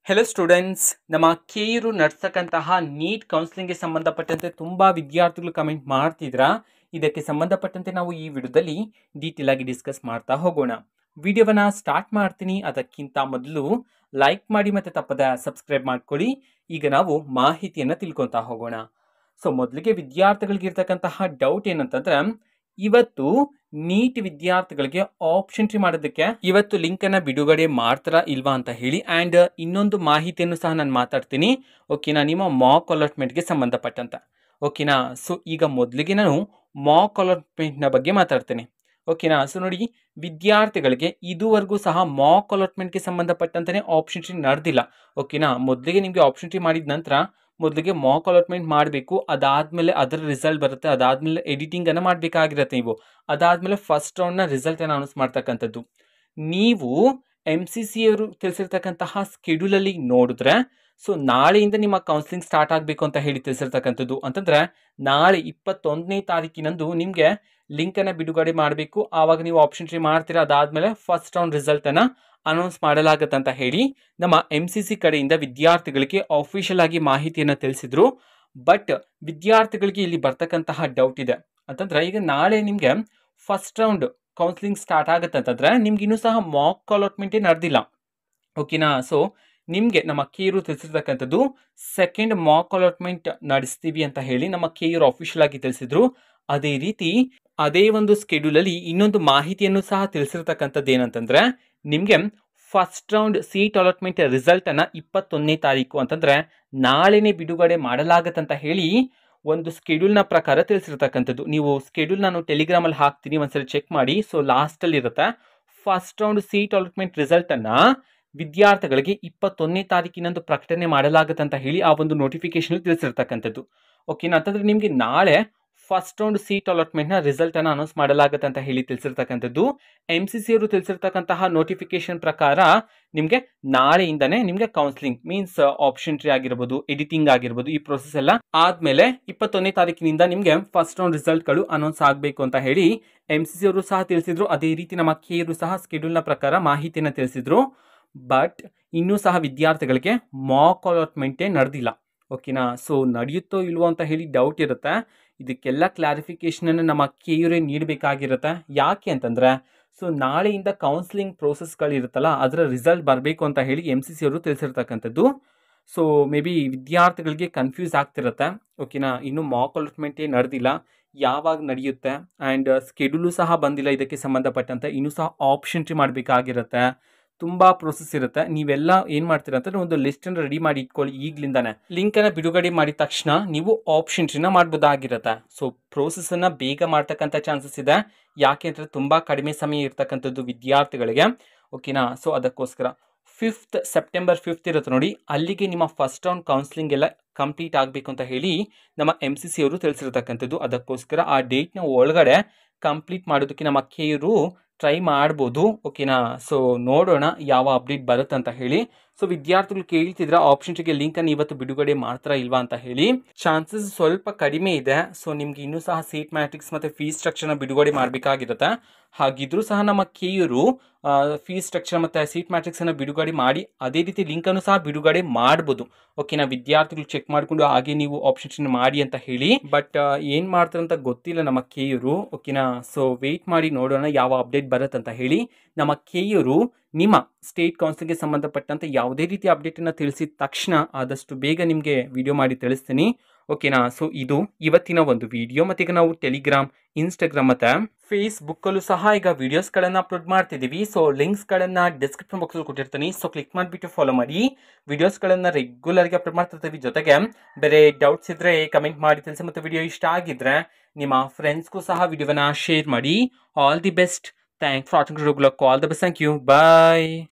Hello students, ನಮ್ಮ ಕೆಇರು ನಡೆಸತಕ್ಕಂತಹ neat ಕೌನ್ಸಿಲಿಂಗ್ಗೆ ಸಂಬಂಧಪಟ್ಟಂತೆ ತುಂಬ ವಿದ್ಯಾರ್ಥಿಗಳು ಕಮೆಂಟ್ ಮಾಡ್ತಿದ್ರಾ. ಇದಕ್ಕೆ ಸಂಬಂಧಪಟ್ಟಂತೆ ನಾವು ಈ ವಿಡಿಯೋದಲ್ಲಿ ಡೀಟೇಲ್ ಆಗಿ ಡಿಸ್ಕಸ್ ಮಾಡ್ತಾ ಹೋಗೋಣ. ವಿಡಿಯೋವನ್ನ ಸ್ಟಾರ್ಟ್ ಮಾಡ್ತೀನಿ. ಅದಕ್ಕಿಂತ ಮೊದಲು ಲೈಕ್ ಮಾಡಿ ಮತ್ತೆ ತಪ್ಪದ ಸಬ್ಸ್ಕ್ರೈಬ್ ಮಾಡ್ಕೊಳ್ಳಿ. ಈಗ ನಾವು ಮಾಹಿತಿಯನ್ನು ತಿಳ್ಕೊತಾ ಹೋಗೋಣ. ಸೊ ಮೊದಲಿಗೆ ವಿದ್ಯಾರ್ಥಿಗಳಿಗೆ ಇರ್ತಕ್ಕಂತಹ ಡೌಟ್ ಏನಂತಂದ್ರೆ, ಇವತ್ತು ನೀಟ್ ವಿದ್ಯಾರ್ಥಿಗಳಿಗೆ ಆಪ್ಷನ್ ಎಂಟ್ರಿ ಮಾಡೋದಕ್ಕೆ ಇವತ್ತು ಲಿಂಕ್ ಅನ್ನ ಬಿಡುಗಡೆ ಮಾಡ್ತಾರಾ ಇಲ್ವಾ ಅಂತ ಹೇಳಿ. ಅಂಡ್ ಇನ್ನೊಂದು ಮಾಹಿತಿಯನ್ನು ಸಹ ನಾನು ಮಾತಾಡ್ತೀನಿ, ಓಕೆನಾ, ನಿಮ್ಮ ಮಾಕ್ ಅಲಾಟ್ಮೆಂಟ್ಗೆ ಸಂಬಂಧಪಟ್ಟಂತ. ಓಕೆನಾ, ಸೊ ಈಗ ಮೊದಲಿಗೆ ನಾನು ಮಾಕ್ ಅಲಾಟ್ಮೆಂಟ್ನ ಬಗ್ಗೆ ಮಾತಾಡ್ತೇನೆ. ಓಕೆನಾ, ಸೊ ನೋಡಿ, ವಿದ್ಯಾರ್ಥಿಗಳಿಗೆ ಇದುವರೆಗೂ ಸಹ ಮಾಕ್ ಅಲಾಟ್ಮೆಂಟ್ಗೆ ಸಂಬಂಧಪಟ್ಟಂತೆ ಆಪ್ಷನ್ ಎಂಟ್ರಿ ನಡೆದಿಲ್ಲ. ಓಕೆನಾ, ಮೊದಲಿಗೆ ನಿಮಗೆ ಆಪ್ಷನ್ ಎಂಟ್ರಿ ಮಾಡಿದ ನಂತರ ಮೊದಲಿಗೆ ಮಾಕ್ ಅಲಾಟ್ಮೆಂಟ್ ಮಾಡಬೇಕು. ಅದಾದ್ಮೇಲೆ ಅದರ ರಿಸಲ್ಟ್ ಬರುತ್ತೆ. ಅದಾದ್ಮೇಲೆ ಎಡಿಟಿಂಗ್ ಅನ್ನ ಮಾಡಬೇಕಾಗಿರುತ್ತೆ ನೀವು. ಅದಾದ್ಮೇಲೆ ಫಸ್ಟ್ ರೌಂಡ್ನ ರಿಸಲ್ಟ್ ಅನ್ನು ಅನೌನ್ಸ್ ಮಾಡ್ತಕ್ಕಂಥದ್ದು. ನೀವು MCC ಅವರು ತಿಳಿಸಿರ್ತಕ್ಕಂತಹ ಸ್ಕೆಡ್ಯೂಲ್ ಅಲ್ಲಿ ನೋಡಿದ್ರೆ, ಸೊ ನಾಳೆಯಿಂದ ನಿಮ್ಮ ಕೌನ್ಸಿಲಿಂಗ್ ಸ್ಟಾರ್ಟ್ ಆಗಬೇಕು ಅಂತ ಹೇಳಿ ತಿಳಿಸಿರ್ತಕ್ಕಂಥದ್ದು. ಅಂತಂದ್ರೆ ನಾಳೆ 21ನೇ ತಾರೀಕಿನಂದು ನಿಮಗೆ ಲಿಂಕ್ ಅನ್ನ ಬಿಡುಗಡೆ ಮಾಡಬೇಕು. ಆವಾಗ ನೀವು ಆಪ್ಷನ್ ಎಂಟ್ರಿ ಮಾಡ್ತೀರಾ. ಅದಾದ್ಮೇಲೆ ಫಸ್ಟ್ ರೌಂಡ್ ರಿಸಲ್ಟ್ ಅನ್ನ ಅನೌನ್ಸ್ ಮಾಡಲಾಗುತ್ತೆ ಅಂತ ಹೇಳಿ ನಮ್ಮ MCC ಕಡೆಯಿಂದ ವಿದ್ಯಾರ್ಥಿಗಳಿಗೆ ಆಫಿಷಿಯಲ್ ಆಗಿ ಮಾಹಿತಿಯನ್ನು ತಿಳಿಸಿದ್ರು. ಬಟ್ ವಿದ್ಯಾರ್ಥಿಗಳಿಗೆ ಇಲ್ಲಿ ಬರ್ತಕ್ಕಂತಹ ಡೌಟ್ ಇದೆ. ಅಂತಂದ್ರೆ ಈಗ ನಾಳೆ ನಿಮಗೆ ಫಸ್ಟ್ ರೌಂಡ್ ಕೌನ್ಸಿಲಿಂಗ್ ಸ್ಟಾರ್ಟ್ ಆಗುತ್ತೆ ಅಂತಂದ್ರೆ ನಿಮ್ಗೆ ಇನ್ನೂ ಸಹ ಮಾಕ್ ಅಲಾಟ್ಮೆಂಟೇ ನಡೆದಿಲ್ಲ. ಓಕೆನಾ, ಸೊ ನಿಮಗೆ ನಮ್ಮ ಕೆಇರು ತಿಳಿಸಿರ್ತಕ್ಕಂಥದ್ದು ಸೆಕೆಂಡ್ ಮಾಕ್ ಅಲಾಟ್ಮೆಂಟ್ ನಡೆಸ್ತೀವಿ ಅಂತ ಹೇಳಿ ನಮ್ಮ ಕೆಇರು ಆಫಿಷಿಯಲ್ ಆಗಿ ತಿಳಿಸಿದ್ರು. ಅದೇ ರೀತಿ ಅದೇ ಒಂದು ಸ್ಕೆಡ್ಯೂಲ್ ಅಲ್ಲಿ ಇನ್ನೊಂದು ಮಾಹಿತಿಯನ್ನು ಸಹ ತಿಳಿಸಿರ್ತಕ್ಕಂಥದ್ದು ಏನಂತಂದ್ರೆ, ನಿಮಗೆ first round seat allotment result ಅನ್ನ 21ನೇ ತಾರೀಕು ಅಂತಂದ್ರೆ ನಾಳೆನೆ ಬಿಡುಗಡೆ ಮಾಡಲಾಗತ್ತಂತ ಹೇಳಿ ಒಂದು ಸ್ಕೆಡ್ಯೂಲ್ನ ಪ್ರಕಾರ ತಿಳಿಸಿರ್ತಕ್ಕಂಥದ್ದು. ನೀವು ಸ್ಕೆಡ್ಯೂಲ್ ನಾನು ಟೆಲಿಗ್ರಾಮ್ ಅಲ್ಲಿ ಹಾಕ್ತೀನಿ, ಒಂದ್ಸರಿ ಚೆಕ್ ಮಾಡಿ. ಸೊ ಲಾಸ್ಟ್ ಅಲ್ಲಿ ಇರುತ್ತೆ first round seat allotment result ಅನ್ನ ವಿದ್ಯಾರ್ಥಿಗಳಿಗೆ 21ನೇ ತಾರೀಕಿನಂದು ಪ್ರಕಟಣೆ ಮಾಡಲಾಗುತ್ತೆ ಅಂತ ಹೇಳಿ ಆ ಒಂದು ನೋಟಿಫಿಕೇಶನ್ ತಿಳಿಸಿರ್ತಕ್ಕಂಥದ್ದು. ಓಕೆನಾ, ಅಂತಂದ್ರೆ ನಿಮಗೆ ನಾಳೆ ಫಸ್ಟ್ ರೌಂಡ್ ಸೀಟ್ ಅಲಾಟ್ಮೆಂಟ್ ನ ರಿಸಲ್ಟ್ ಅನ್ನು ಅನೌನ್ಸ್ ಮಾಡಲಾಗುತ್ತೆ ಅಂತ ಹೇಳಿ ತಿಳಿಸಿರ್ತಕ್ಕಂಥದ್ದು. MCC ಅವರು ತಿಳಿಸಿರ್ತಕ್ಕಂತಹ ನೋಟಿಫಿಕೇಶನ್ ಪ್ರಕಾರ ನಿಮಗೆ ನಾಳೆಯಿಂದನೇ ನಿಮಗೆ ಕೌನ್ಸಿಲಿಂಗ್ ಮೀನ್ಸ್ ಆಪ್ಷನ್ ಎಂಟ್ರಿ ಆಗಿರ್ಬೋದು, ಎಡಿಟಿಂಗ್ ಆಗಿರ್ಬೋದು, ಈ ಪ್ರೊಸೆಸ್ ಎಲ್ಲ ಆದ್ಮೇಲೆ 21ನೇ ತಾರೀಕಿನಿಂದ ನಿಮಗೆ ಫಸ್ಟ್ ರೌಂಡ್ ರಿಸಲ್ಟ್ ಗಳು ಅನೌನ್ಸ್ ಆಗಬೇಕು ಅಂತ ಹೇಳಿ MCC ಅವರು ಸಹ ತಿಳಿಸಿದ್ರು. ಅದೇ ರೀತಿ ನಮ್ಮ ಕೆಇರು ಸಹ ಸ್ಕೆಡ್ಯೂಲ್ ನ ಪ್ರಕಾರ ಮಾಹಿತಿಯನ್ನು ತಿಳಿಸಿದ್ರು. ಬಟ್ ಇನ್ನೂ ಸಹ ವಿದ್ಯಾರ್ಥಿಗಳಿಗೆ ಮಾಕ್ ಅಲಾಟ್ಮೆಂಟೇ ನಡೆದಿಲ್ಲ. ಓಕೆನಾ, ಸೊ ನಡೆಯುತ್ತೋ ಇಲ್ವೋ ಅಂತ ಹೇಳಿ ಡೌಟ್ ಇರುತ್ತೆ. ಇದಕ್ಕೆಲ್ಲ ಕ್ಲಾರಿಫಿಕೇಶನ್ ಅನ್ನು ನಮ್ಮ ಕೆಇರೇ ನೀಡಬೇಕಾಗಿರುತ್ತೆ. ಯಾಕೆ ಅಂತಂದ್ರೆ, ಸೊ ನಾಳೆಯಿಂದ ಕೌನ್ಸಿಲಿಂಗ್ ಪ್ರೋಸೆಸ್ಗಳು ಇರುತ್ತಲ್ಲ, ಅದರ ರಿಸಲ್ಟ್ ಬರಬೇಕು ಅಂತ ಹೇಳಿ MCC ಅವರು ತಿಳಿಸಿರ್ತಕ್ಕಂಥದ್ದು. ಸೊ ಮೇ ಬಿ ವಿದ್ಯಾರ್ಥಿಗಳಿಗೆ ಕನ್ಫ್ಯೂಸ್ ಆಗ್ತಿರುತ್ತೆ. ಓಕೆನಾ, ಇನ್ನು ಮಾಕ್ ಅಲಾಟ್ಮೆಂಟೇ ನಡೆದಿಲ್ಲ, ಯಾವಾಗ ನಡೆಯುತ್ತೆ, ಆ್ಯಂಡ್ ಸ್ಕೆಡ್ಯೂಲು ಸಹ ಬಂದಿಲ್ಲ ಇದಕ್ಕೆ ಸಂಬಂಧಪಟ್ಟಂತೆ. ಇನ್ನೂ ಸಹ ಆಪ್ಷನ್ ಎಂಟ್ರಿ ಮಾಡಬೇಕಾಗಿರುತ್ತೆ, ತುಂಬ ಪ್ರೋಸೆಸ್ ಇರುತ್ತೆ. ನೀವೆಲ್ಲ ಏನು ಮಾಡ್ತೀರಾ ಅಂತಂದ್ರೆ ಒಂದು ಲಿಸ್ಟನ್ನು ರೆಡಿ ಮಾಡಿ ಇಟ್ಕೊಳ್ಳಿ ಈಗಲಿಂದಾನೆ. ಲಿಂಕನ್ನು ಬಿಡುಗಡೆ ಮಾಡಿದ ತಕ್ಷಣ ನೀವು ಆಪ್ಷನ್ ಎಂಟ್ರಿನ ಮಾಡ್ಬೋದಾಗಿರುತ್ತೆ. ಸೊ ಪ್ರೋಸೆಸ್ಸನ್ನು ಬೇಗ ಮಾಡ್ತಕ್ಕಂಥ ಚಾನ್ಸಸ್ ಇದೆ. ಯಾಕೆ ಅಂದರೆ ತುಂಬ ಕಡಿಮೆ ಸಮಯ ಇರ್ತಕ್ಕಂಥದ್ದು ವಿದ್ಯಾರ್ಥಿಗಳಿಗೆ. ಓಕೆನಾ, ಸೊ ಅದಕ್ಕೋಸ್ಕರ ಸೆಪ್ಟೆಂಬರ್ 5 ಇರುತ್ತೆ ನೋಡಿ, ಅಲ್ಲಿಗೆ ನಿಮ್ಮ ಫಸ್ಟ್ ರೌಂಡ್ ಕೌನ್ಸಿಲಿಂಗ್ ಎಲ್ಲ ಕಂಪ್ಲೀಟ್ ಆಗಬೇಕು ಅಂತ ಹೇಳಿ ನಮ್ಮ MCC ಅವರು ತಿಳಿಸಿರ್ತಕ್ಕಂಥದ್ದು. ಅದಕ್ಕೋಸ್ಕರ ಆ ಡೇಟ್ನ ಒಳಗಡೆ ಕಂಪ್ಲೀಟ್ ಮಾಡೋದಕ್ಕೆ ನಮ್ಮ ಕೆಇರು ಟ್ರೈ ಮಾಡ್ಬೋದು. ಓಕೆನಾ, ಸೊ ನೋಡೋಣ ಯಾವ ಅಪ್ಡೇಟ್ ಬರುತ್ತೆ ಅಂತ ಹೇಳಿ. ಸೊ ವಿದ್ಯಾರ್ಥಿಗಳು ಕೇಳ್ತಿದ್ರೆ ಆಪ್ಷನ್ ಎಂಟ್ರಿಗೆ ಲಿಂಕ್ ಅನ್ನು ಇವತ್ತು ಬಿಡುಗಡೆ ಮಾಡ್ತಾರಾ ಇಲ್ವಾ ಅಂತ ಹೇಳಿ. ಚಾನ್ಸಸ್ ಸ್ವಲ್ಪ ಕಡಿಮೆ ಇದೆ. ಸೊ ನಿಮ್ಗೆ ಇನ್ನೂ ಸಹ ಸೀಟ್ ಮ್ಯಾಟ್ರಿಕ್ಸ್ ಮತ್ತೆ ಫೀಸ್ ಸ್ಟ್ರಕ್ಚರ್ನ ಬಿಡುಗಡೆ ಮಾಡಬೇಕಾಗಿರುತ್ತೆ. ಹಾಗಿದ್ರೂ ಸಹ ನಮ್ಮ ಕೆಇರು ಫೀಸ್ ಸ್ಟ್ರಕ್ಚರ್ ಮತ್ತೆ ಸೀಟ್ ಮ್ಯಾಟ್ರಿಕ್ಸ್ ಅನ್ನು ಬಿಡುಗಡೆ ಮಾಡಿ ಅದೇ ರೀತಿ ಲಿಂಕ್ ಅನ್ನು ಸಹ ಬಿಡುಗಡೆ ಮಾಡ್ಬೋದು. ಓಕೆನಾ, ವಿದ್ಯಾರ್ಥಿಗಳು ಚೆಕ್ ಮಾಡಿಕೊಂಡು ಹಾಗೆ ನೀವು ಆಪ್ಷನ್ ಮಾಡಿ ಅಂತ ಹೇಳಿ. ಬಟ್ ಏನ್ ಮಾಡ್ತಾರೆ ಅಂತ ಗೊತ್ತಿಲ್ಲ ನಮ್ಮ ಕೆಇರು. ಓಕೆನಾ, ಸೊ ವೆಯ್ಟ್ ಮಾಡಿ ನೋಡೋಣ ಯಾವ ಅಪ್ಡೇಟ್ ಬರುತ್ತೆ ಅಂತ ಹೇಳಿ. ನಮ್ಮ ಕೆಇರು ನಿಮ್ಮ ಸ್ಟೇಟ್ ಕೌನ್ಸಿಲಿಂಗ್ಗೆ ಸಂಬಂಧಪಟ್ಟಂತೆ ಯಾವುದೇ ರೀತಿ ಅಪ್ಡೇಟ್ ಅನ್ನು ತಿಳಿಸಿದ ತಕ್ಷಣ ಆದಷ್ಟು ಬೇಗ ನಿಮಗೆ ವಿಡಿಯೋ ಮಾಡಿ ತಿಳಿಸ್ತೀನಿ. ಓಕೆನಾ, ಸೊ ಇದು ಇವತ್ತಿನ ಒಂದು ವಿಡಿಯೋ. ಮತ್ತೆ ಈಗ ನಾವು ಟೆಲಿಗ್ರಾಮ್, ಇನ್ಸ್ಟಾಗ್ರಾಮ್ ಮತ್ತೆ ಫೇಸ್ಬುಕ್ ಅಲ್ಲೂ ಸಹ ಈಗ ವಿಡಿಯೋಸ್ಗಳನ್ನು ಅಪ್ಲೋಡ್ ಮಾಡ್ತಿದ್ದೀವಿ. ಸೊ ಲಿಂಕ್ಸ್ಗಳನ್ನು ಡಿಸ್ಕ್ರಿಪ್ಷನ್ ಬಾಕ್ಸ್ ಅಲ್ಲಿ ಕೊಟ್ಟಿರ್ತೀನಿ. ಸೊ ಕ್ಲಿಕ್ ಮಾಡಿಬಿಟ್ಟು ಫಾಲೋ ಮಾಡಿ. ವಿಡಿಯೋಸ್ಗಳನ್ನು ರೆಗ್ಯುಲರ್ಗೆ ಅಪ್ಲೋಡ್ ಮಾಡ್ತಿರ್ತೀವಿ. ಜೊತೆಗೆ ಬೇರೆ ಡೌಟ್ಸ್ ಇದ್ರೆ ಕಮೆಂಟ್ ಮಾಡಿ ತಿಳಿಸಿ. ಮತ್ತೆ ವಿಡಿಯೋ ಇಷ್ಟ ಆಗಿದ್ರೆ ನಿಮ್ಮ ಫ್ರೆಂಡ್ಸ್ಗೂ ಸಹ ವಿಡಿಯೋವನ್ನ ಶೇರ್ ಮಾಡಿ. All the best. Thanks for watching. All the best. Thank you. Bye.